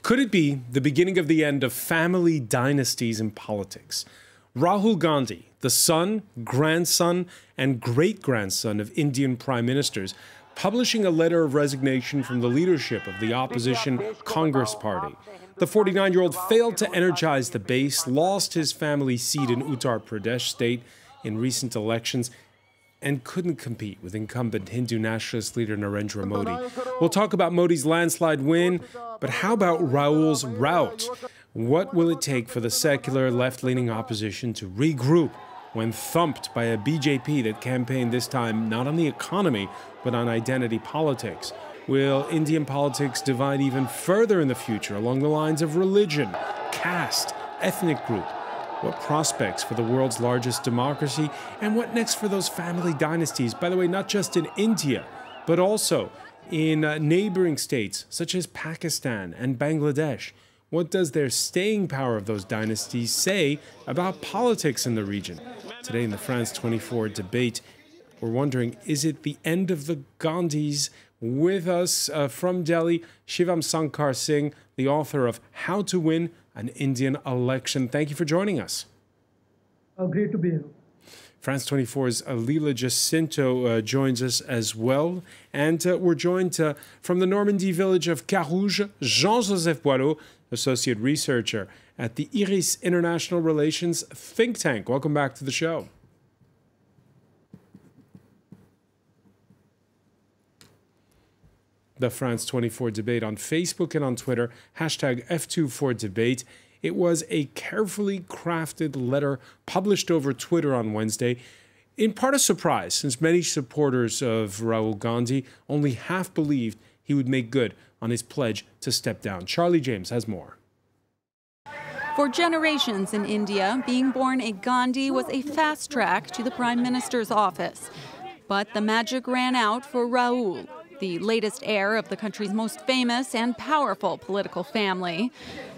Could it be the beginning of the end of family dynasties in politics? Rahul Gandhi, the son, grandson, and great-grandson of Indian prime ministers, publishing a letter of resignation from the leadership of the opposition Congress Party. The 49-year-old failed to energize the base, lost his family seat in Uttar Pradesh state in recent elections, and couldn't compete with incumbent Hindu nationalist leader Narendra Modi. We'll talk about Modi's landslide win, but how about Rahul's rout? What will it take for the secular left-leaning opposition to regroup when thumped by a BJP that campaigned this time not on the economy, but on identity politics? Will Indian politics divide even further in the future along the lines of religion, caste, ethnic group? What prospects for the world's largest democracy? And what next for those family dynasties? By the way, not just in India, but also in neighboring states such as Pakistan and Bangladesh. What does their staying power of those dynasties say about politics in the region? Today in the France 24 debate, we're wondering, is it the end of the Gandhis? With us from Delhi, Shivam Sankar Singh, the author of How to Win an Indian Election. Thank you for joining us. Great to be here. France 24's Leela Jacinto joins us as well. And we're joined from the Normandy village of Carouge, Jean-Joseph Boileau, associate researcher at the IRIS International Relations think tank. Welcome back to the show. The France 24 debate on Facebook and on Twitter, hashtag F24debate. It was a carefully crafted letter published over Twitter on Wednesday, in part a surprise, since many supporters of Rahul Gandhi only half believed he would make good on his pledge to step down. Charlie James has more. For generations in India, being born a Gandhi was a fast track to the Prime Minister's office. But the magic ran out for Rahul, the latest heir of the country's most famous and powerful political family.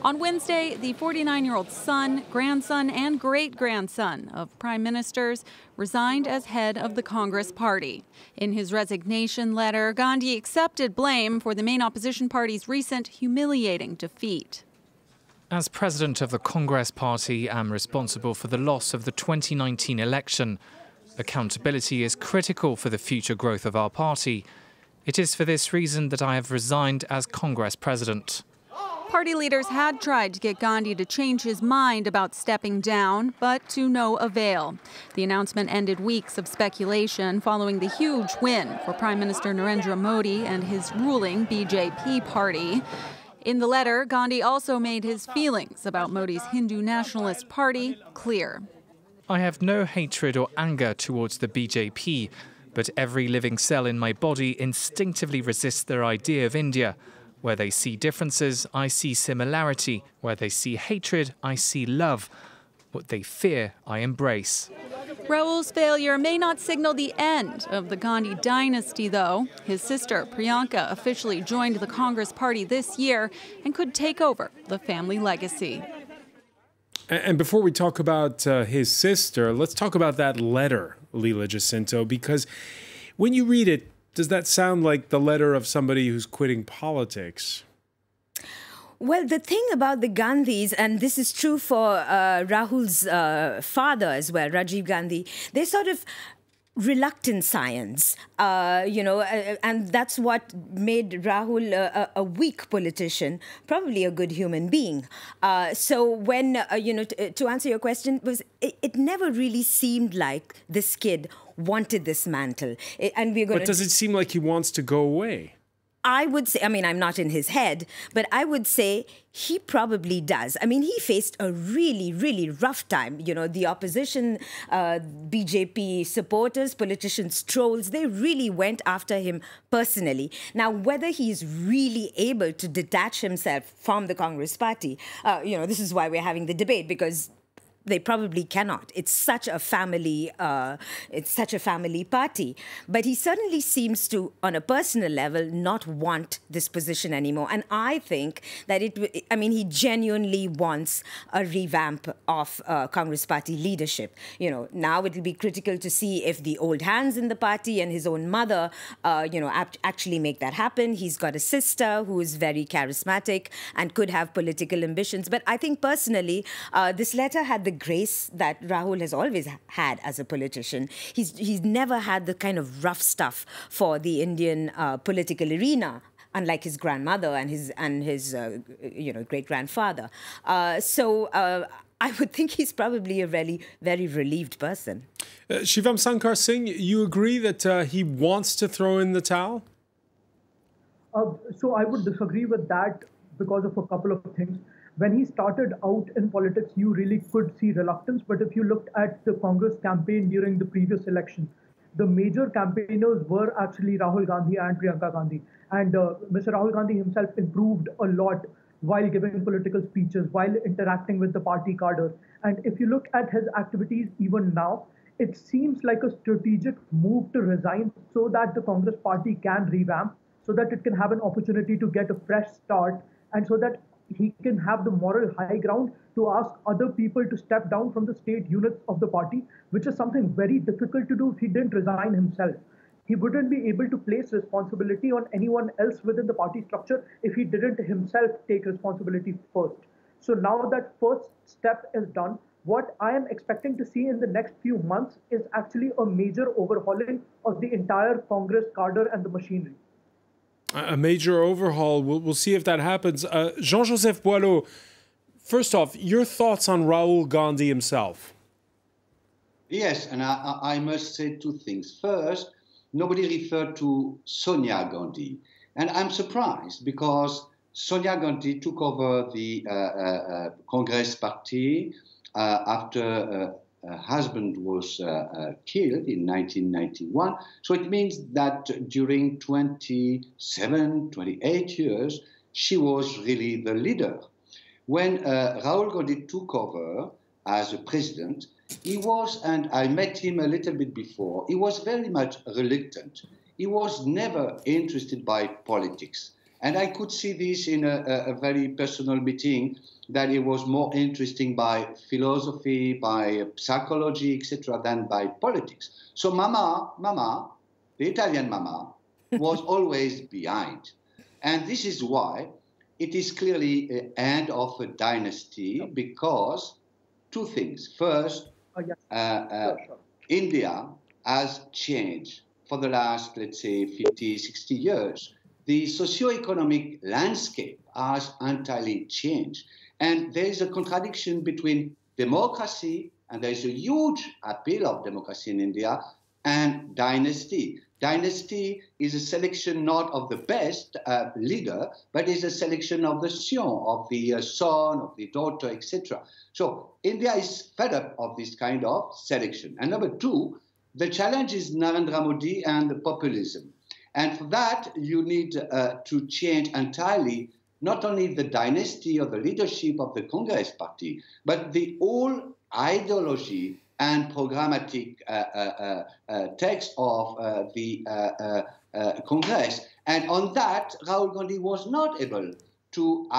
On Wednesday, the 49-year-old son, grandson, and great-grandson of prime ministers resigned as head of the Congress Party. In his resignation letter, Gandhi accepted blame for the main opposition party's recent humiliating defeat. As president of the Congress Party, I'm responsible for the loss of the 2019 election. Accountability is critical for the future growth of our party. It is for this reason that I have resigned as Congress president. Party leaders had tried to get Gandhi to change his mind about stepping down, but to no avail. The announcement ended weeks of speculation following the huge win for Prime Minister Narendra Modi and his ruling BJP party. In the letter, Gandhi also made his feelings about Modi's Hindu nationalist party clear. I have no hatred or anger towards the BJP. But every living cell in my body instinctively resists their idea of India. Where they see differences, I see similarity. Where they see hatred, I see love. What they fear, I embrace. Rahul's failure may not signal the end of the Gandhi dynasty, though. His sister, Priyanka, officially joined the Congress Party this year and could take over the family legacy. And before we talk about his sister, let's talk about that letter, Leela Jacinto, because when you read it, does that sound like the letter of somebody who's quitting politics? Well, the thing about the Gandhis, and this is true for Rahul's father as well, Rajiv Gandhi, they sort of reluctant science, and that's what made Rahul a weak politician, probably a good human being. So when, to answer your question, it never really seemed like this kid wanted this mantle. But does it seem like he wants to go away? I would say, I mean, I'm not in his head, but I would say he probably does. I mean, he faced a really, really rough time. You know, the opposition, BJP supporters, politicians, trolls, they really went after him personally. Now, whether he's really able to detach himself from the Congress party, this is why we're having the debate, because they probably cannot. It's such a family party. But he certainly seems to, on a personal level, not want this position anymore. And I think that he genuinely wants a revamp of Congress Party leadership. Now it will be critical to see if the old hands in the party and his own mother, actually make that happen. He's got a sister who is very charismatic and could have political ambitions. But I think personally, this letter had the grace that Rahul has always had as a politician. He's never had the kind of rough stuff for the Indian political arena, unlike his grandmother and his great-grandfather. So I would think he's probably a really very relieved person. Shivam Sankar Singh, you agree that he wants to throw in the towel? So I would disagree with that because of a couple of things. When he started out in politics, you really could see reluctance. But if you looked at the Congress campaign during the previous election, the major campaigners were actually Rahul Gandhi and Priyanka Gandhi. And Mr. Rahul Gandhi himself improved a lot while giving political speeches, while interacting with the party cadre. And if you look at his activities even now, it seems like a strategic move to resign so that the Congress party can revamp, so that it can have an opportunity to get a fresh start, and so that he can have the moral high ground to ask other people to step down from the state units of the party, which is something very difficult to do if he didn't resign himself. He wouldn't be able to place responsibility on anyone else within the party structure if he didn't himself take responsibility first. So now that first step is done, what I am expecting to see in the next few months is actually a major overhauling of the entire Congress cadre and the machinery. A major overhaul. We'll see if that happens. Jean-Joseph Boileau, first off, your thoughts on Rahul Gandhi himself? Yes, and I must say two things. First, nobody referred to Sonia Gandhi. And I'm surprised because Sonia Gandhi took over the Congress party after her husband was killed in 1991. So it means that during 27, 28 years, she was really the leader. When Rahul Gandhi took over as a president, he was, and I met him a little bit before, he was very much reluctant. He was never interested by politics. And I could see this in a very personal meeting, that it was more interesting by philosophy, by psychology, etc., than by politics. So Mama, the Italian Mama, was always behind. And this is why it is clearly an end of a dynasty, because two things. First, India has changed for the last, let's say, 50, 60 years. The socio-economic landscape has entirely changed. And there is a contradiction between democracy, and there is a huge appeal of democracy in India, and dynasty. Dynasty is a selection not of the best leader, but is a selection of the scion, of the son, of the daughter, etc. So India is fed up of this kind of selection. And number two, the challenge is Narendra Modi and the populism. And for that, you need to change entirely not only the dynasty or the leadership of the Congress party, but the whole ideology and programmatic text of the Congress. And on that, Rahul Gandhi was not able to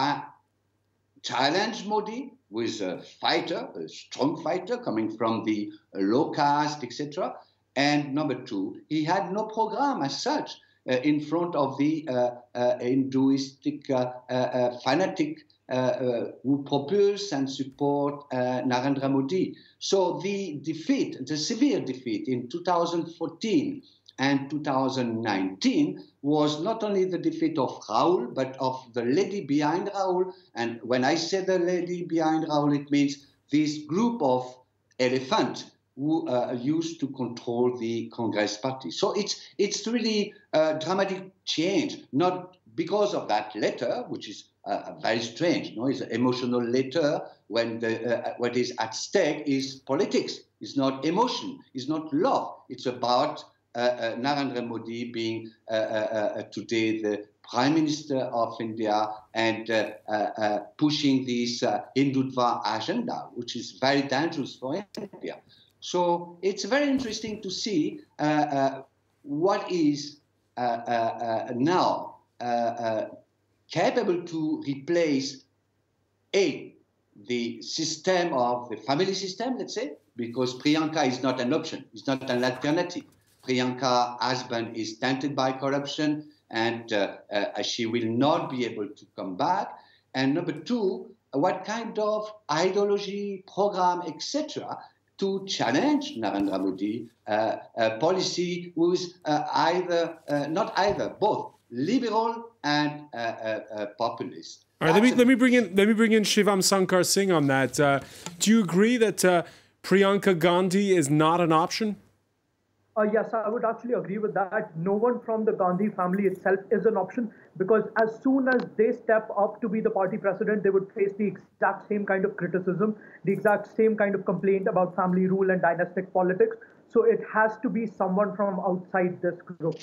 challenge Modi with a fighter, a strong fighter coming from the low caste, etc. And number two, he had no program as such in front of the Hinduistic fanatic who propose and support Narendra Modi. So the defeat, the severe defeat in 2014 and 2019 was not only the defeat of Rahul, but of the lady behind Rahul. And when I say the lady behind Rahul, it means this group of elephants who used to control the Congress party. So it's really a dramatic change, not because of that letter, which is very strange. No, it's an emotional letter when what is at stake is politics. It's not emotion. It's not love. It's about Narendra Modi being today the Prime Minister of India and pushing this Hindutva agenda, which is very dangerous for India. So it's very interesting to see what is now capable to replace the system of the family system, let's say, because Priyanka is not an option, it's not an alternative. Priyanka's husband is tainted by corruption, and she will not be able to come back. And number two, what kind of ideology, program, etc., to challenge Narendra Modi policy was both liberal and populist. All right, let me bring in Shivam Sankar Singh on that. Do you agree that Priyanka Gandhi is not an option? Yes, I would actually agree with that. No one from the Gandhi family itself is an option, because as soon as they step up to be the party president, they would face the exact same kind of criticism, the exact same kind of complaint about family rule and dynastic politics. So it has to be someone from outside this group.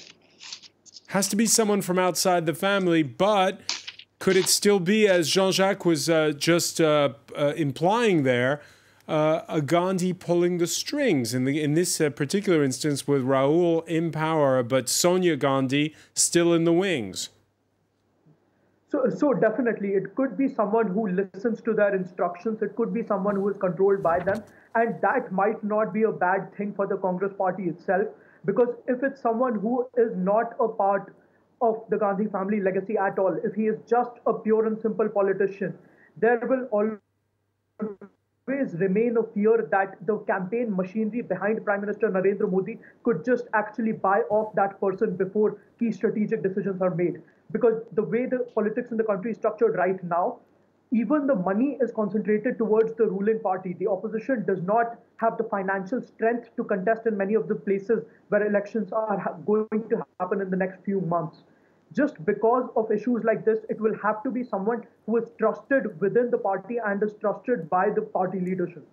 Has to be someone from outside the family, but could it still be, as Jean-Jacques was just implying there, a Gandhi pulling the strings in this particular instance, with Rahul in power, but Sonia Gandhi still in the wings? So definitely, it could be someone who listens to their instructions. It could be someone who is controlled by them. And that might not be a bad thing for the Congress party itself, because if it's someone who is not a part of the Gandhi family legacy at all, if he is just a pure and simple politician, there will always remain a fear that the campaign machinery behind Prime Minister Narendra Modi could just actually buy off that person before key strategic decisions are made. Because the way the politics in the country is structured right now, even the money is concentrated towards the ruling party. The opposition does not have the financial strength to contest in many of the places where elections are going to happen in the next few months. Just because of issues like this, it will have to be someone who is trusted within the party and is trusted by the party leadership.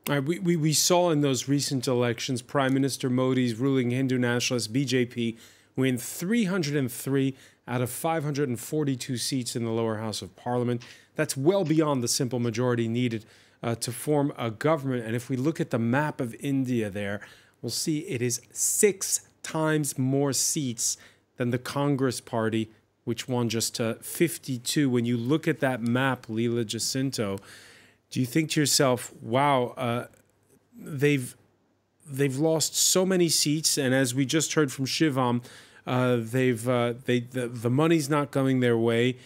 We saw in those recent elections Prime Minister Modi's ruling Hindu nationalist BJP win 303 out of 542 seats in the lower house of parliament. That's well beyond the simple majority needed to form a government. And if we look at the map of India there, we'll see it is 6 times more seats than the Congress party, which won just 52. When you look at that map, Leela Jacinto, do you think to yourself, wow, they've lost so many seats, and as we just heard from Shivam, the money's not going their way.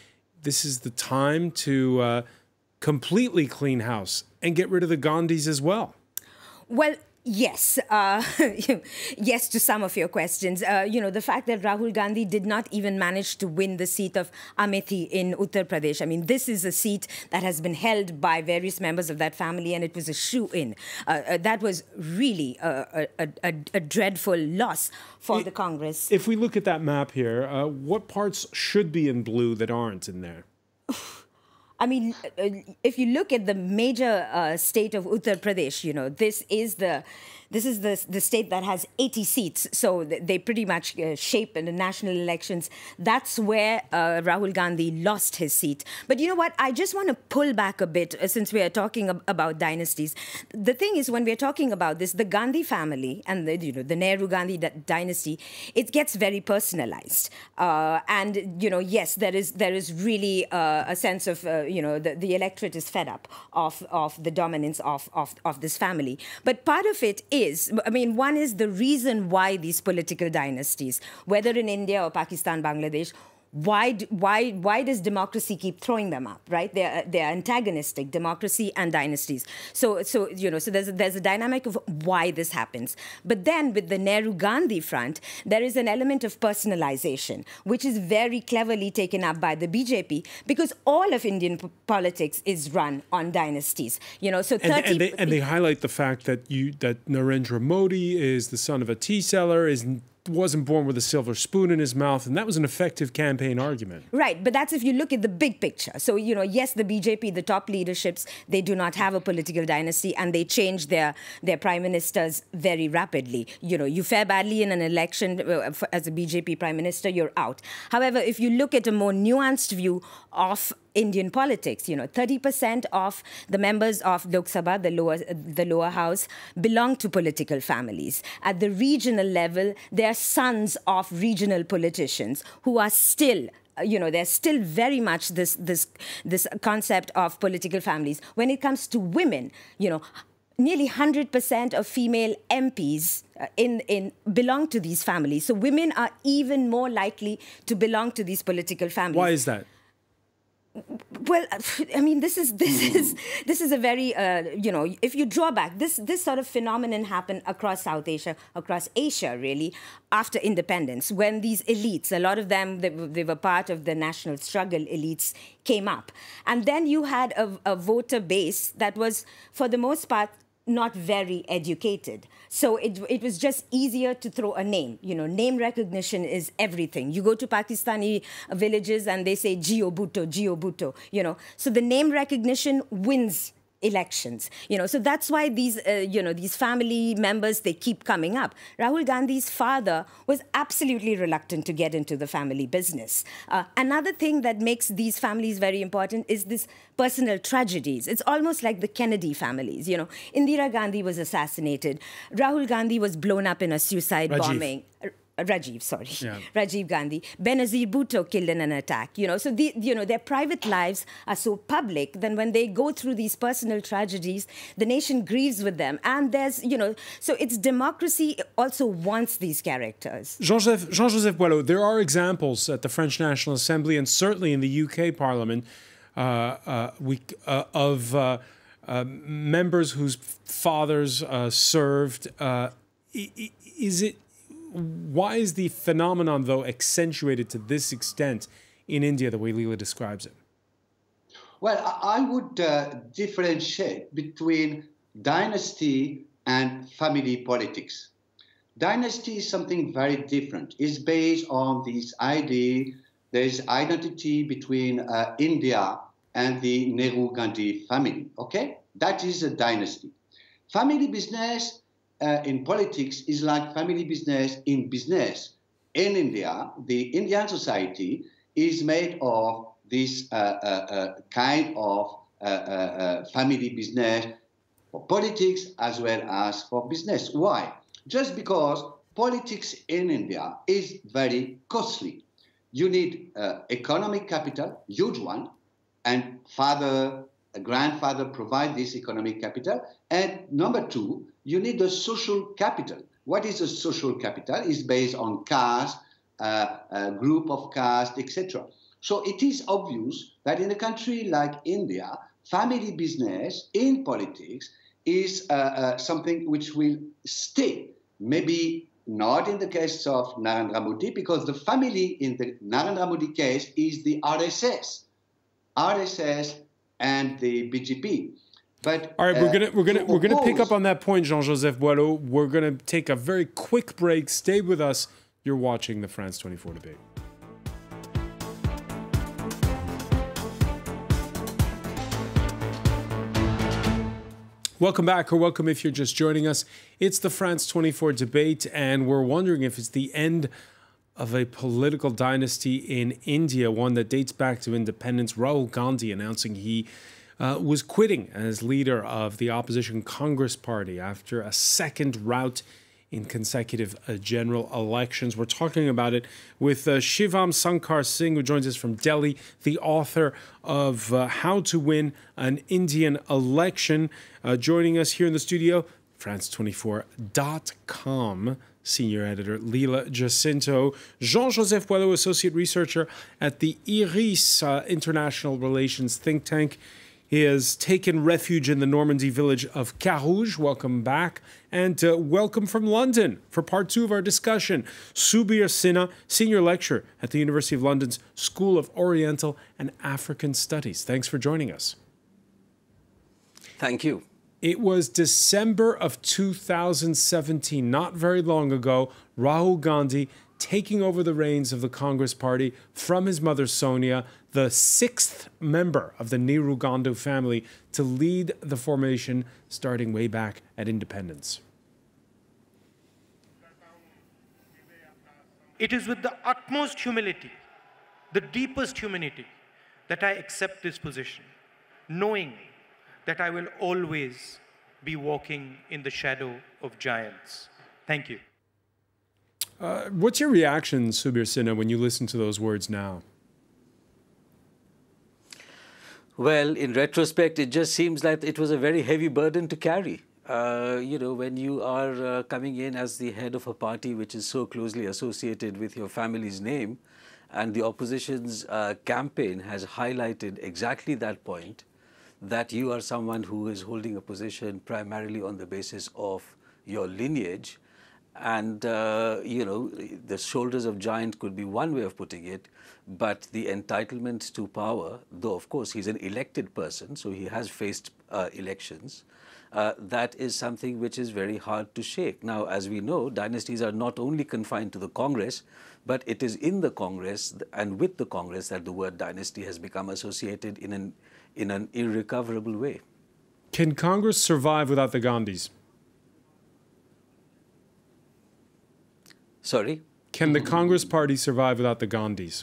This is the time to completely clean house and get rid of the Gandhis as well. Well, yes, yes to some of your questions. The fact that Rahul Gandhi did not even manage to win the seat of Amethi in Uttar Pradesh. I mean, this is a seat that has been held by various members of that family, and it was a shoe-in. That was really a dreadful loss for the Congress. If we look at that map here, what parts should be in blue that aren't in there? I mean, if you look at the major state of Uttar Pradesh, this is the state that has 80 seats. So they pretty much shape in the national elections. That's where Rahul Gandhi lost his seat. But you know what? I just want to pull back a bit since we are talking about dynasties. The thing is, when we are talking about this, the Gandhi family and the Nehru Gandhi dynasty, it gets very personalized. And yes, there is really a sense of the electorate is fed up of the dominance of this family. But part of it is, one is the reason why these political dynasties, whether in India or Pakistan, Bangladesh, why does democracy keep throwing them up, right? They're antagonistic, democracy and dynasties. So there's a dynamic of why this happens. But then with the Nehru-Gandhi front, there is an element of personalization, which is very cleverly taken up by the BJP, because all of Indian politics is run on dynasties. So 30 and they highlight the fact that that Narendra Modi is the son of a tea seller, is wasn't born with a silver spoon in his mouth, and that was an effective campaign argument. Right, but that's if you look at the big picture. So, yes, the BJP, the top leaderships, they do not have a political dynasty, and they change their prime ministers very rapidly. You fare badly in an election as a BJP prime minister, you're out. However, if you look at a more nuanced view of Indian politics, 30% of the members of Lok Sabha, the lower house, belong to political families. At the regional level, they are sons of regional politicians who are still there's still very much this concept of political families. When it comes to women, nearly 100% of female MPs belong to these families. So women are even more likely to belong to these political families. Why is that? Well, I mean, this is a very if you draw back, this sort of phenomenon happened across South Asia, across Asia really, after independence, when these elites, a lot of them they were part of the national struggle elites, came up, and then you had a voter base that was for the most part not very educated. So it was just easier to throw a name. Name recognition is everything. You go to Pakistani villages and they say Jio Bhutto. So the name recognition wins elections. So that's why these family members, they keep coming up. Rahul Gandhi's father was absolutely reluctant to get into the family business. Another thing that makes these families very important is this personal tragedies. It's almost like the Kennedy families. Indira Gandhi was assassinated. Rahul Gandhi was blown up in a suicide bombing. Rajiv, sorry. Yeah. Rajiv Gandhi. Benazir Bhutto killed in an attack. So their private lives are so public, then when they go through these personal tragedies, the nation grieves with them. And there's, so it's democracy also wants these characters. Jean-Joseph Boileau, there are examples at the French National Assembly and certainly in the UK Parliament of members whose fathers served. Why is the phenomenon, though, accentuated to this extent in India, the way Leela describes it? Well, I would differentiate between dynasty and family politics. Dynasty is something very different. It's based on this idea, there's identity between India and the Nehru-Gandhi family, okay? That is a dynasty. Family business in politics is like family business in business. In India, the Indian society is made of this kind of family business for politics as well as for business. Why? Just because politics in India is very costly. You need economic capital, huge one, and grandfather provide this economic capital. And number two, you need a social capital. What is a social capital? It's based on caste, group of caste, etc. So it is obvious that in a country like India, family business in politics is something which will stay. Maybe not in the case of Narendra Modi, because the family in the Narendra Modi case is the RSS and the BJP. But, all right, we're gonna pick up on that point, Jean-Joseph Boileau. We're gonna take a very quick break. Stay with us. You're watching the France 24 debate. Welcome back, or welcome if you're just joining us. It's the France 24 debate, and we're wondering if it's the end of a political dynasty in India, one that dates back to independence. Rahul Gandhi announcing he was quitting as leader of the opposition Congress Party after a second rout in consecutive general elections. We're talking about it with Shivam Sankar Singh, who joins us from Delhi, the author of How to Win an Indian Election. Joining us here in the studio, France24.com. Senior editor Leela Jacinto, Jean-Joseph Boileau, associate researcher at the IRIS International Relations think tank. He has taken refuge in the Normandy village of Carouge. Welcome back. And welcome from London for part two of our discussion. Subir Sinha, senior lecturer at the University of London's School of Oriental and African Studies. Thanks for joining us. Thank you. It was December of 2017, not very long ago, Rahul Gandhi taking over the reins of the Congress party from his mother Sonia, the sixth member of the Nehru Gandhi family to lead the formation starting way back at independence. It is with the utmost humility, the deepest humility, that I accept this position, knowing that I will always be walking in the shadow of giants. Thank you. What's your reaction, Subir Sinha, when you listen to those words now? Well, in retrospect, it just seems like it was a very heavy burden to carry. You know, when you are coming in as the head of a party which is so closely associated with your family's name, and the opposition's campaign has highlighted exactly that point, that you are someone who is holding a position primarily on the basis of your lineage. And, you know, the shoulders of giant could be one way of putting it, but the entitlement to power, though of course he's an elected person, so he has faced elections, that is something which is very hard to shake. Now, as we know, dynasties are not only confined to the Congress, but it is in the Congress and with the Congress that the word dynasty has become associated in an irrecoverable way. Can Congress survive without the Gandhis? Sorry? Can the Congress party survive without the Gandhis?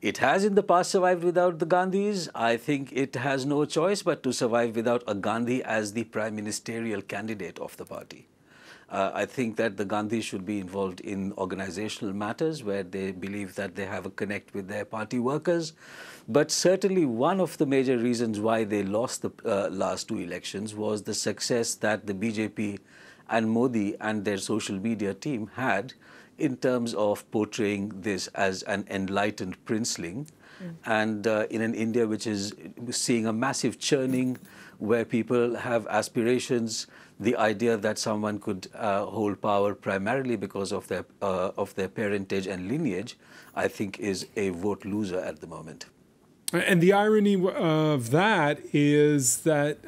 It has in the past survived without the Gandhis. I think it has no choice but to survive without a Gandhi as the prime ministerial candidate of the party. I think that the Gandhis should be involved in organizational matters where they believe that they have a connect with their party workers. But certainly one of the major reasons why they lost the last two elections was the success that the BJP and Modi and their social media team had in terms of portraying this as an enlightened princeling. And in an India which is seeing a massive churning, where people have aspirations, the idea that someone could hold power primarily because of their parentage and lineage, I think is a vote loser at the moment. And the irony of that is that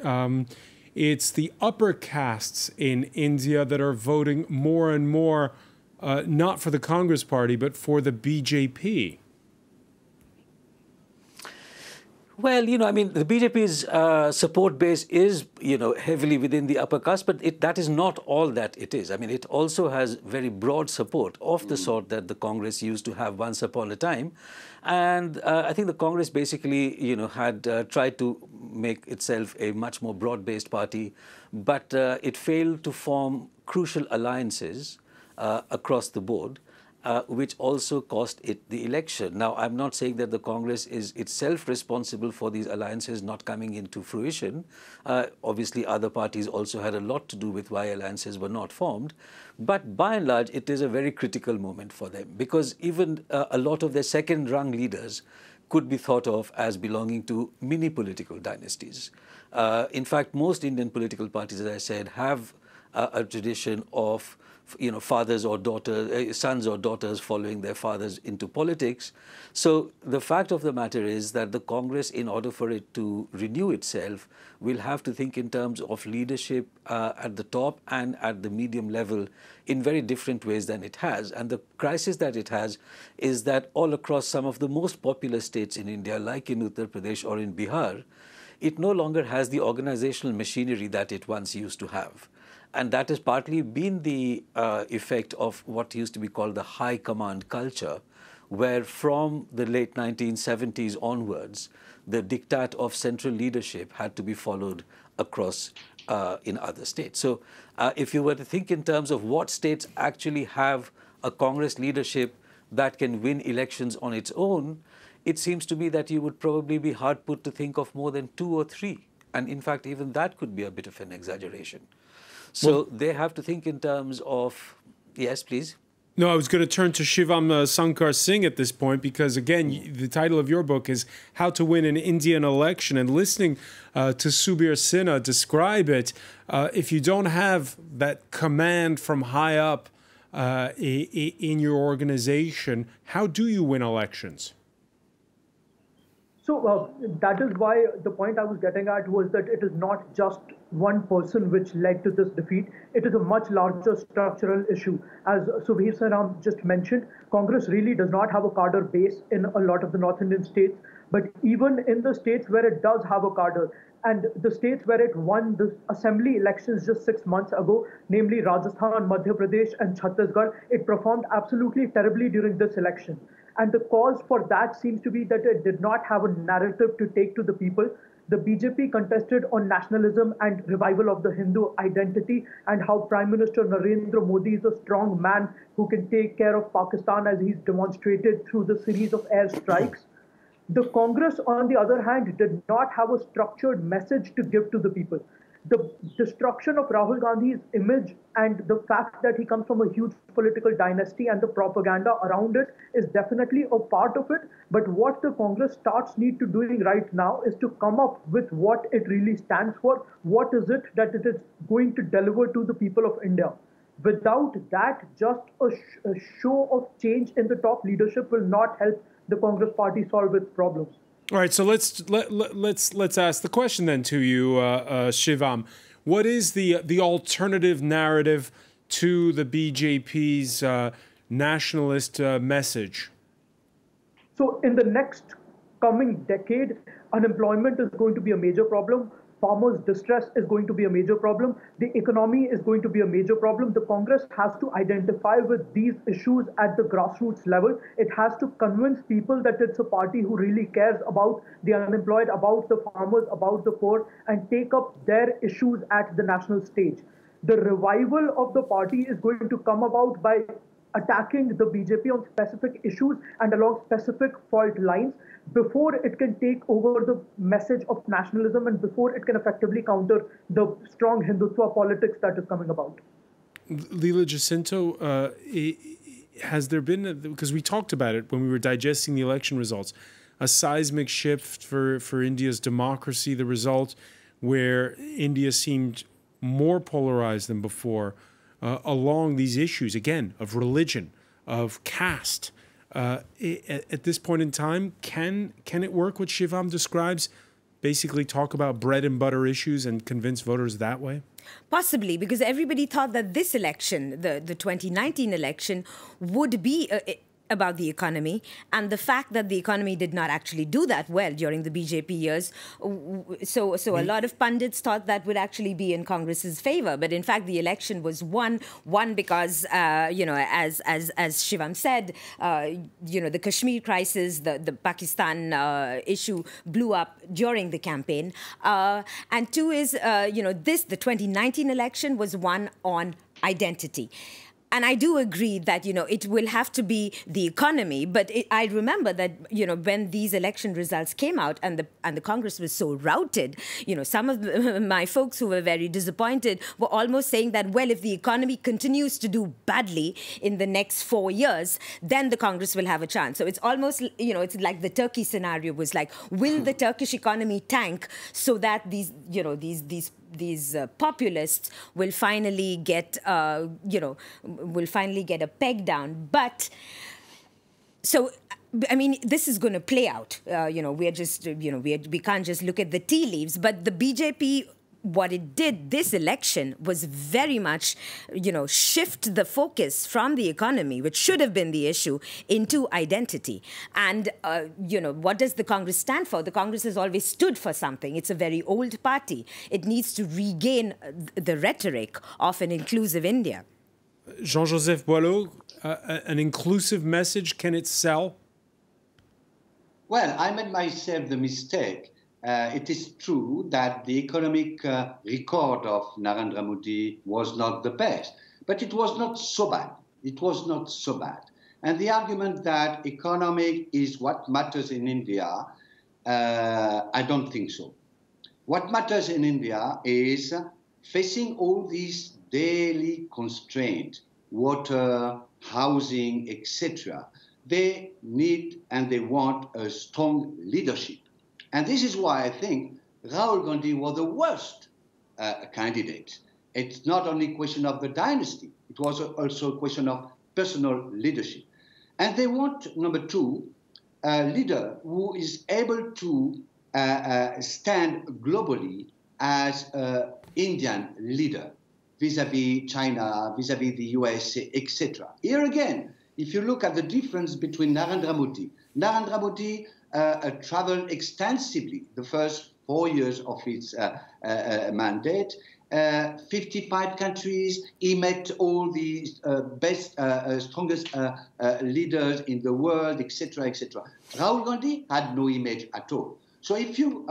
it's the upper castes in India that are voting more and more, not for the Congress party, but for the BJP. Well, you know, I mean, the BJP's support base is, you know, heavily within the upper caste, but that is not all that it is. I mean, it also has very broad support of the sort that the Congress used to have once upon a time. And I think the Congress basically, you know, had tried to make itself a much more broad-based party, but it failed to form crucial alliances across the board. Which also cost it the election. Now, I'm not saying that the Congress is itself responsible for these alliances not coming into fruition. Obviously, other parties also had a lot to do with why alliances were not formed. But by and large, it is a very critical moment for them, because even a lot of their second-rung leaders could be thought of as belonging to mini political dynasties. In fact, most Indian political parties, as I said, have a tradition of, you know, fathers or daughters, sons or daughters following their fathers into politics. So the fact of the matter is that the Congress, in order for it to renew itself, will have to think in terms of leadership at the top and at the medium level in very different ways than it has. And the crisis that it has is that all across some of the most populous states in India, like in Uttar Pradesh or in Bihar, it no longer has the organizational machinery that it once used to have. And that has partly been the effect of what used to be called the high command culture, where from the late 1970s onwards, the diktat of central leadership had to be followed across in other states. So if you were to think in terms of what states actually have a Congress leadership that can win elections on its own, it seems to me that you would probably be hard put to think of more than 2 or 3. And in fact, even that could be a bit of an exaggeration. So they have to think in terms of, yes, please. No, I was going to turn to Shivam Sankar Singh at this point, because again, the title of your book is How to Win an Indian Election. And listening to Subir Sinha describe it, if you don't have that command from high up in your organization, how do you win elections? So that is why the point I was getting at was that it is not just one person which led to this defeat. It is a much larger structural issue. As Subhir Saram just mentioned, Congress really does not have a cadre base in a lot of the North Indian states. But even in the states where it does have a cadre, and the states where it won the assembly elections just 6 months ago, namely Rajasthan, Madhya Pradesh, and Chhattisgarh, it performed absolutely terribly during this election. And the cause for that seems to be that it did not have a narrative to take to the people. The BJP contested on nationalism and revival of the Hindu identity and how Prime Minister Narendra Modi is a strong man who can take care of Pakistan, as he's demonstrated through the series of air strikes. The Congress, on the other hand, did not have a structured message to give to the people. The destruction of Rahul Gandhi's image and the fact that he comes from a huge political dynasty and the propaganda around it is definitely a part of it. But what the Congress starts need to doing right now is to come up with what it really stands for. What is it that it is going to deliver to the people of India? Without that, just a show of change in the top leadership will not help the Congress party solve its problems. All right, so let's ask the question then to you, Shivam. What is the alternative narrative to the BJP's nationalist message? So in the next coming decade, unemployment is going to be a major problem. Farmers' distress is going to be a major problem. The economy is going to be a major problem. The Congress has to identify with these issues at the grassroots level. It has to convince people that it's a party who really cares about the unemployed, about the farmers, about the poor, and take up their issues at the national stage. The revival of the party is going to come about by attacking the BJP on specific issues and along specific fault lines before it can take over the message of nationalism and before it can effectively counter the strong Hindutva politics that is coming about. Leela Jacinto, has there been, because we talked about it when we were digesting the election results, a seismic shift for India's democracy, the result where India seemed more polarized than before along these issues, again, of religion, of caste. At this point in time, can it work what Shivam describes, basically talk about bread and butter issues and convince voters that way? Possibly, because everybody thought that this election, the 2019 election, would be about the economy, and the fact that the economy did not actually do that well during the BJP years. So a lot of pundits thought that would actually be in Congress's favor. But in fact, the election was won because, as Shivam said, the Kashmir crisis, the Pakistan issue blew up during the campaign. And two is, the 2019 election was won on identity. And I do agree that, it will have to be the economy. But I remember that, when these election results came out and the Congress was so routed, some of my folks who were very disappointed were almost saying that, well, if the economy continues to do badly in the next 4 years, then the Congress will have a chance. So it's almost, it's like the Turkey scenario was like, will the Turkish economy tank so that these populists will finally get, will finally get a peg down. But so, I mean, this is going to play out. We're just, we can't just look at the tea leaves. But the BJP, what it did this election was very much, shift the focus from the economy, which should have been the issue, into identity. And, what does the Congress stand for? The Congress has always stood for something. It's a very old party. It needs to regain the rhetoric of an inclusive India. Jean-Joseph Boileau, an inclusive message, can it sell? Well, I made myself the mistake. It is true that the economic record of Narendra Modi was not the best, but it was not so bad. It was not so bad. And the argument that economic is what matters in India, I don't think so. What matters in India is facing all these daily constraints, water, housing, etc. They need and they want a strong leadership. And this is why I think Rahul Gandhi was the worst candidate. It's not only a question of the dynasty, it was also a question of personal leadership. And they want, number two, leader who is able to stand globally as an Indian leader vis-à-vis China, vis-à-vis the US, etc. Here again, if you look at the difference between Narendra Modi traveled extensively the first 4 years of his mandate, 55 countries. He met all the best, strongest leaders in the world, etc., etc. Rahul Gandhi had no image at all. So if you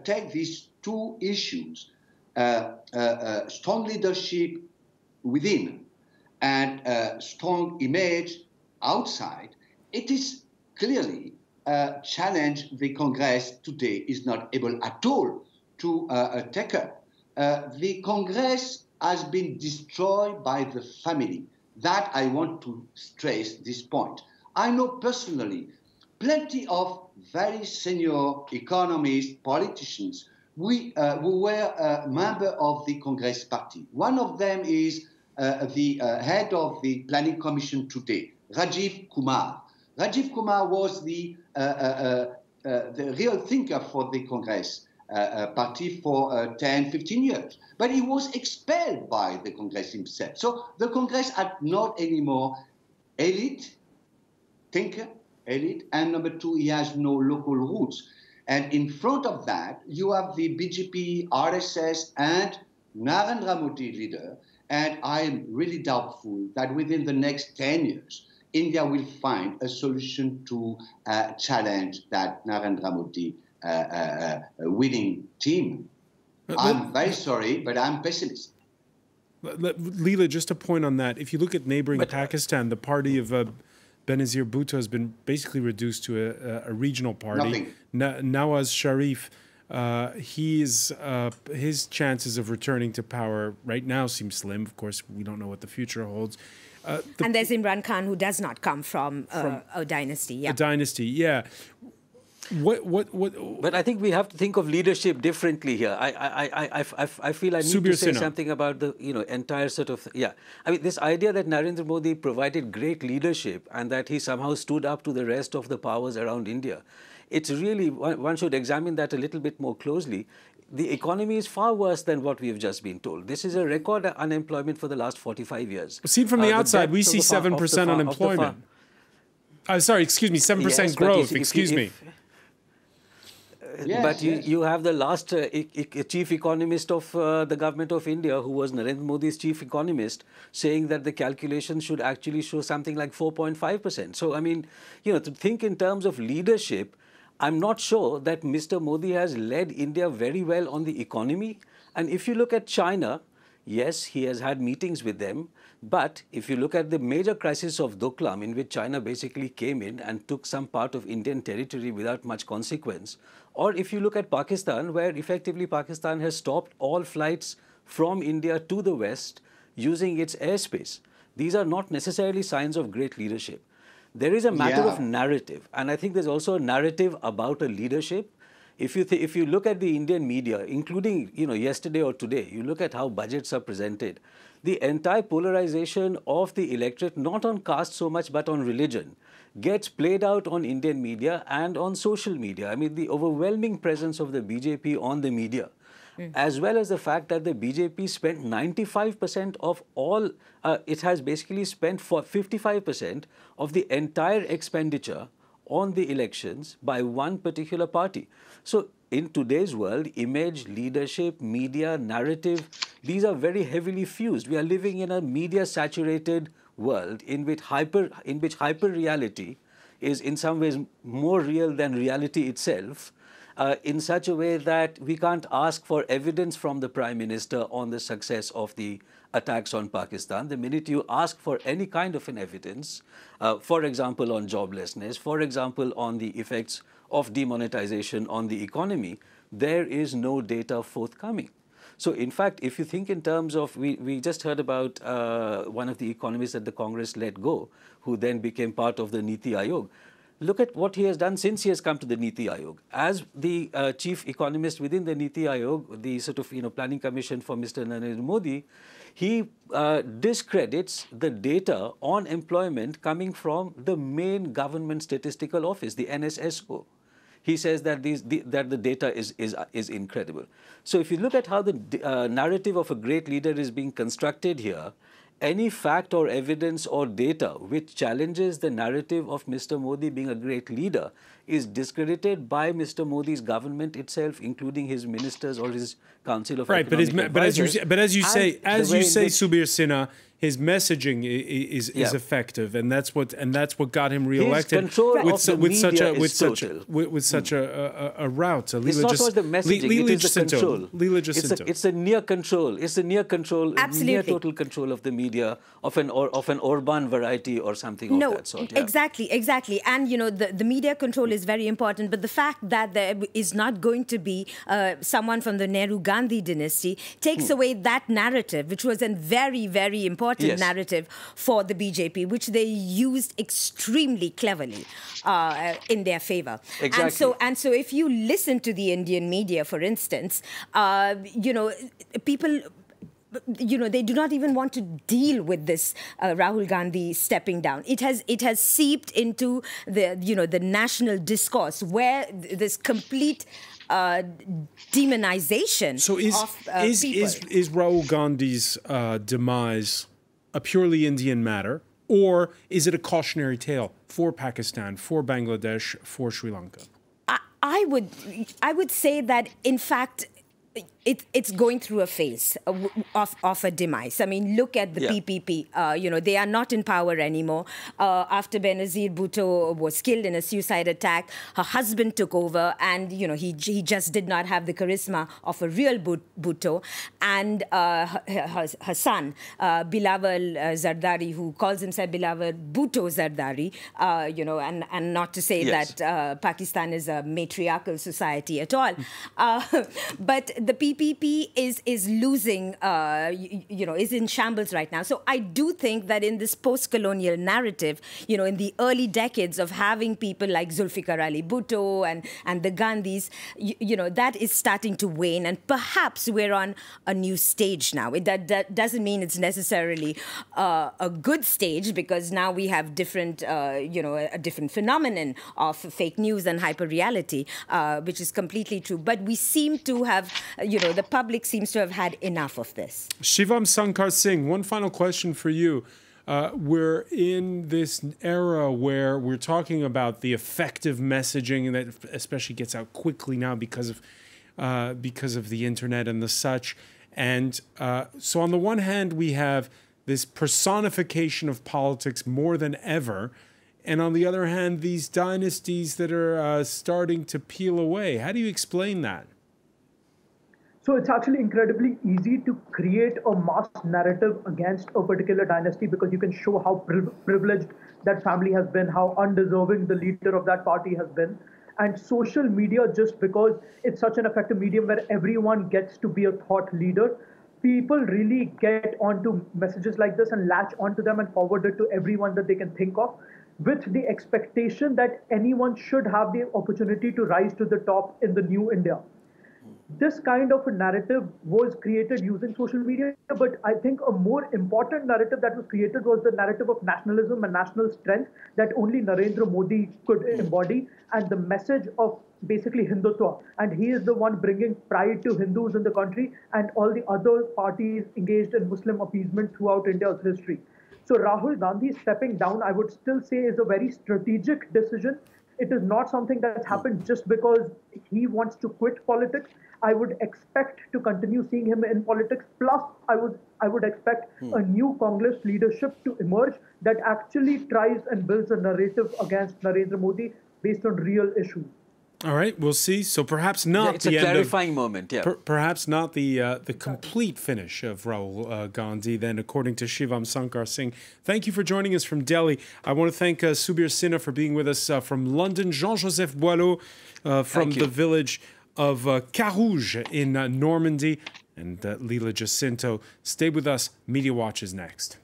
take these two issues, strong leadership within and strong image outside, it is clearly a challenge the Congress today is not able at all to take up. The Congress has been destroyed by the family. That I want to stress this point. I know personally plenty of very senior economists, politicians, who were a member of the Congress party. One of them is the head of the Planning Commission today, Rajiv Kumar. Rajiv Kumar was the real thinker for the Congress party for 10, 15 years. But he was expelled by the Congress himself. So the Congress had not anymore elite, thinker, elite, and number two, he has no local roots. And in front of that, you have the BJP, RSS, and Narendra Modi leader. And I am really doubtful that within the next 10 years, India will find a solution to challenge that Narendra Modi winning team. I'm very sorry, but I'm pessimist. Leela, just a point on that. If you look at neighboring Pakistan, the party of Benazir Bhutto has been basically reduced to a regional party. Nawaz Sharif, his chances of returning to power right now seem slim. Of course, we don't know what the future holds. And there's Imran Khan, who does not come from a dynasty. Yeah. A dynasty, yeah. But I think we have to think of leadership differently here. I feel I need to say something about the entire sort of I mean, this idea that Narendra Modi provided great leadership and that he somehow stood up to the rest of the powers around India. It's really, one should examine that a little bit more closely. The economy is far worse than what we have just been told. This is a record unemployment for the last 45 years. Seen from the outside, we see 7% unemployment. Sorry, excuse me, 7% growth, excuse me. Yes, but you have the last chief economist of the government of India, who was Narendra Modi's chief economist, saying that the calculations should actually show something like 4.5%. So, I mean, to think in terms of leadership, I'm not sure that Mr. Modi has led India very well on the economy. And if you look at China, yes, he has had meetings with them. But if you look at the major crisis of Doklam, in which China basically came in and took some part of Indian territory without much consequence, or if you look at Pakistan, where effectively Pakistan has stopped all flights from India to the West using its airspace, these are not necessarily signs of great leadership. There is a matter of narrative, and I think there's also a narrative about a leadership. If you look at the Indian media, including yesterday or today, you look at how budgets are presented, the entire polarization of the electorate, not on caste so much but on religion, gets played out on Indian media and on social media. I mean, the overwhelming presence of the BJP on the media, as well as the fact that the BJP spent 95% of all, it has basically spent for 55% of the entire expenditure on the elections by one particular party. So in today's world, image, leadership, media, narrative, these are very heavily fused. We are living in a media-saturated world in which hyper-reality is in some ways more real than reality itself, in such a way that we can't ask for evidence from the Prime Minister on the success of the attacks on Pakistan. The minute you ask for any kind of an evidence, for example, on joblessness, for example, on the effects of demonetization on the economy, there is no data forthcoming. So, in fact, if you think in terms of, we just heard about one of the economists that the Congress let go, who then became part of the Niti Aayog. Look at what he has done since he has come to the Niti Aayog. As the chief economist within the Niti Aayog, the sort of planning commission for Mr. Narendra Modi, he discredits the data on employment coming from the main government statistical office, the NSSO. He says that that the data is incredible. So if you look at how the narrative of a great leader is being constructed here, any fact or evidence or data which challenges the narrative of Mr. Modi being a great leader is discredited by Mr. Modi's government itself, including his ministers or his Council of Economic Advisors. But as you say, Subir Sinha, his messaging is effective, and that's what got him reelected. His control of the media is total. With such a rout. It's not about the messaging; it is the control. It's a near control. It's a near control, near total control of the media of an Orban variety or something of that sort. Yeah. Exactly. And the media control is very important. But the fact that there is not going to be someone from the Nehru Gandhi dynasty takes away that narrative, which was a very, very important narrative for the BJP, which they used extremely cleverly in their favor. Exactly. And so if you listen to the Indian media, for instance, people, they do not even want to deal with this Rahul Gandhi stepping down. It has seeped into the national discourse where this complete demonization of people. Is Rahul Gandhi's demise a purely Indian matter, or is it a cautionary tale for Pakistan, for Bangladesh, for Sri Lanka? I would say that, in fact, it's going through a phase of a demise. I mean, look at the PPP. They are not in power anymore. After Benazir Bhutto was killed in a suicide attack, her husband took over, and he just did not have the charisma of a real Bhutto. And her son, Bilawal Zardari, who calls himself Bilawal Bhutto Zardari, and not to say that Pakistan is a matriarchal society at all, but the PPP is losing, is in shambles right now. So I do think that in this post-colonial narrative, in the early decades of having people like Zulfikar Ali Bhutto and the Gandhis, that is starting to wane. And perhaps we're on a new stage now. That doesn't mean it's necessarily a good stage, because now we have a different phenomenon of fake news and hyper-reality, which is completely true. But we seem to have, the public seems to have had enough of this. Shivam Sankar Singh, one final question for you. We're in this era where we're talking about the effective messaging, and that especially gets out quickly now because of the internet and the such. And so on the one hand, we have this personification of politics more than ever. And on the other hand, these dynasties that are starting to peel away. How do you explain that? So it's actually incredibly easy to create a mass narrative against a particular dynasty, because you can show how privileged that family has been, how undeserving the leader of that party has been. And social media, just because it's such an effective medium where everyone gets to be a thought leader, people really get onto messages like this and latch onto them and forward it to everyone that they can think of, with the expectation that anyone should have the opportunity to rise to the top in the new India. This kind of a narrative was created using social media, but I think a more important narrative that was created was the narrative of nationalism and national strength that only Narendra Modi could embody, and the message of basically Hindutva. And he is the one bringing pride to Hindus in the country and all the other parties engaged in Muslim appeasement throughout India's history. So Rahul Gandhi stepping down, I would still say, is a very strategic decision. It is not something that's happened just because he wants to quit politics. I would expect to continue seeing him in politics. Plus, I would expect a new Congress leadership to emerge that actually tries and builds a narrative against Narendra Modi based on real issues. All right, we'll see. So perhaps not it's the a clarifying moment. Yeah, perhaps not the complete finish of Rahul Gandhi. Then, according to Shivam Sankar Singh, thank you for joining us from Delhi. I want to thank Subir Sinha for being with us from London. Jean-Joseph Boileau from the village of Carouge in Normandy, and Leela Jacinto. Stay with us. Media Watch is next.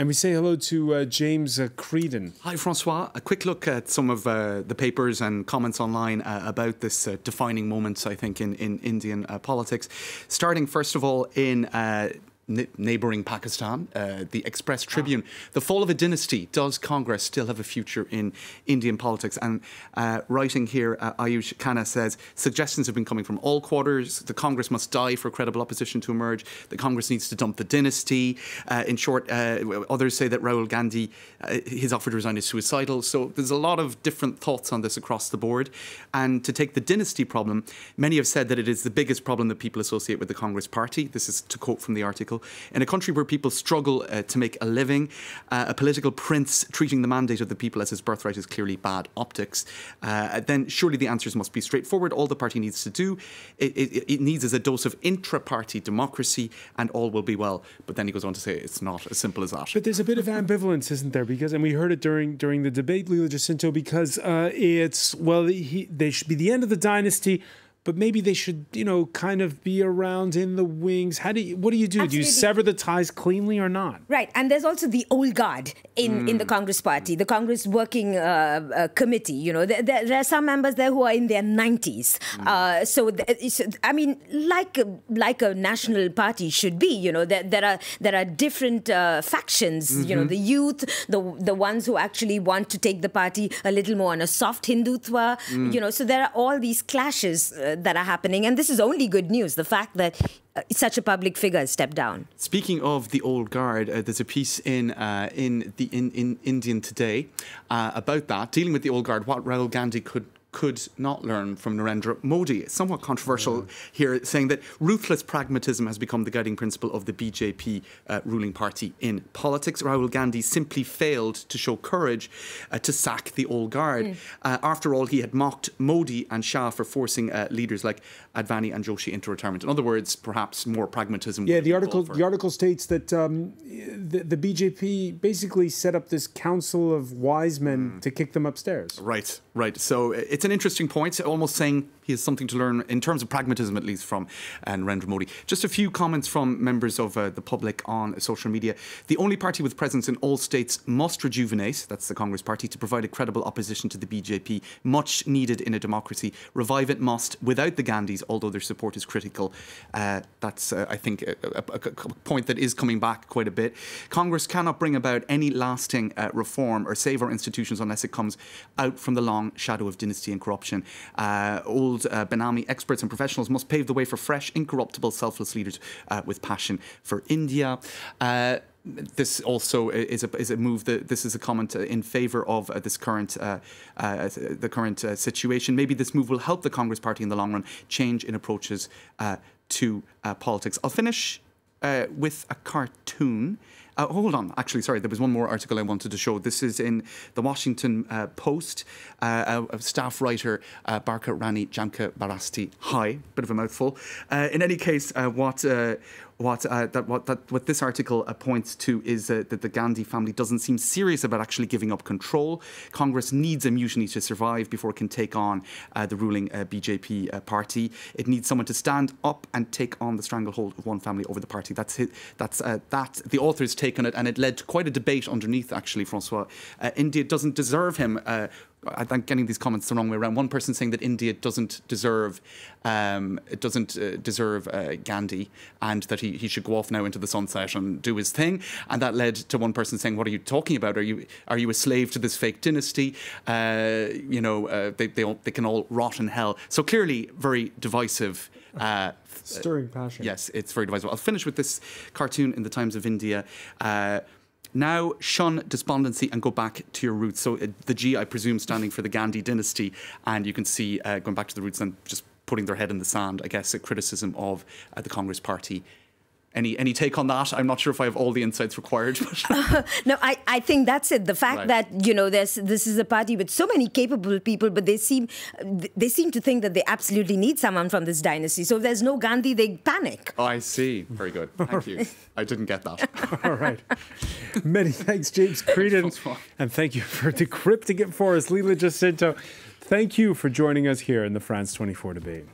And we say hello to James Creedon. Hi, Francois. A quick look at some of the papers and comments online about this defining moment, I think, in Indian politics. Starting, first of all, in neighbouring Pakistan, the Express Tribune. The fall of a dynasty. Does Congress still have a future in Indian politics? And writing here, Ayush Khanna says, suggestions have been coming from all quarters. The Congress must die for credible opposition to emerge. The Congress needs to dump the dynasty. In short, others say that Rahul Gandhi, his offer to resign is suicidal. So there's a lot of different thoughts on this across the board. And to take the dynasty problem, many have said that it is the biggest problem that people associate with the Congress party. This is to quote from the article. In a country where people struggle to make a living, a political prince treating the mandate of the people as his birthright is clearly bad optics. Then surely the answers must be straightforward. All the party needs to do, it needs is a dose of intra-party democracy and all will be well. But then he goes on to say it's not as simple as that. But there's a bit of ambivalence, isn't there? Because, and we heard it during the debate, Leela Jacinto, because it's, well, they should be the end of the dynasty, but maybe they should, you know, kind of be around in the wings. What do you do? Absolutely. Do you sever the ties cleanly or not? Right. And there's also the old guard in the Congress party, the Congress Working Committee. You know, there are some members there who are in their 90s. So I mean, like a national party should be, you know, there are different factions, you know, the youth, the ones who actually want to take the party a little more on a soft Hindutva, you know, so there are all these clashes that are happening, and this is only good news, the fact that such a public figure has stepped down. Speaking of the old guard, there's a piece in Indian Today about that, dealing with the old guard, what Rahul Gandhi could not learn from Narendra Modi. It's somewhat controversial here, saying that ruthless pragmatism has become the guiding principle of the BJP ruling party in politics. Rahul Gandhi simply failed to show courage to sack the old guard. After all, he had mocked Modi and Shah for forcing leaders like Advani and Joshi into retirement. In other words, perhaps more pragmatism. Yeah, the article states that the BJP basically set up this council of wise men to kick them upstairs. Right. So it's an interesting point, almost saying he has something to learn in terms of pragmatism, at least from Narendra Modi. Just a few comments from members of the public on social media. The only party with presence in all states must rejuvenate, that's the Congress party, to provide a credible opposition to the BJP, much needed in a democracy. Revive it must, without the Gandhis, although their support is critical. That's, I think, a point that is coming back quite a bit. Congress cannot bring about any lasting reform or save our institutions unless it comes out from the long shadow of dynasty and corruption. Old Benami experts and professionals must pave the way for fresh, incorruptible, selfless leaders with passion for India. This also is a move. This is a comment in favour of the current situation. Maybe this move will help the Congress party in the long run change in approaches to politics. I'll finish with a cartoon. Hold on. Actually, sorry, there was one more article I wanted to show. This is in the Washington Post. A staff writer, Barka Rani Jamka Barasti. Hi, bit of a mouthful. In any case, what this article points to is that the Gandhi family doesn't seem serious about actually giving up control. Congress needs a mutiny to survive before it can take on the ruling BJP party. It needs someone to stand up and take on the stranglehold of one family over the party. That's the author's take on it, and it led to quite a debate underneath, actually, Francois. India doesn't deserve him. I'm getting these comments the wrong way around. One person saying that India doesn't deserve Gandhi, and that he should go off now into the sunset and do his thing. And that led to one person saying, "What are you talking about? Are you a slave to this fake dynasty? They can all rot in hell." So clearly, very divisive. Stirring passion. Yes, it's very divisive. I'll finish with this cartoon in the Times of India. Now shun despondency and go back to your roots. So the G, I presume, standing for the Gandhi dynasty. And you can see, going back to the roots and just putting their head in the sand, I guess, a criticism of the Congress party. Any take on that? I'm not sure if I have all the insights required. No, I think that's it. The fact that, you know, this is a party with so many capable people, but they seem to think that they absolutely need someone from this dynasty. So if there's no Gandhi, they panic. Oh, I see. Very good. Thank you. I didn't get that. All right. Many thanks, James Creedon. And thank you for decrypting it for us, Leela Jacinto. Thank you for joining us here in the France 24 debate.